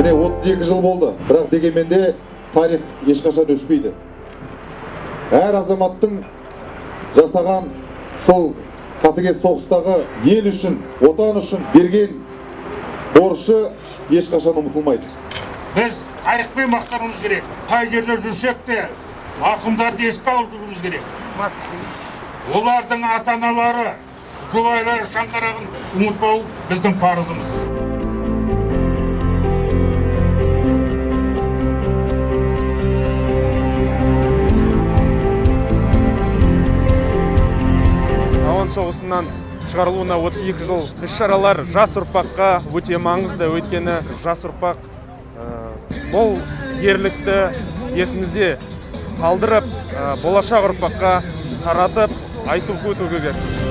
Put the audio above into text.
міне 32 жыл болды, бірақ дегенмен тарих ешқашан өшпейді. Әр азаматтың жасаған сол қатыгез соғыстағы ел үшін, отан үшін берген борышы ешқашан ұмытылмайды. Біз тарихпен мақтануымыз керек. Қай жерде жүрсек те, марқұмдарды еске алып жүруіміз керек. Олардың ата-аналары, жұбайлары шаңырағын ұмытпау біздің парызымыз. Ауған соғысынан шығарылуына 32 жыл іс-шаралар жас ұрпаққа өте маңызды, өйткені жас ұрпақ бұл ерлікті есімізде қалдырып, болашақ ұрпаққа таратып айтып өтуге керек.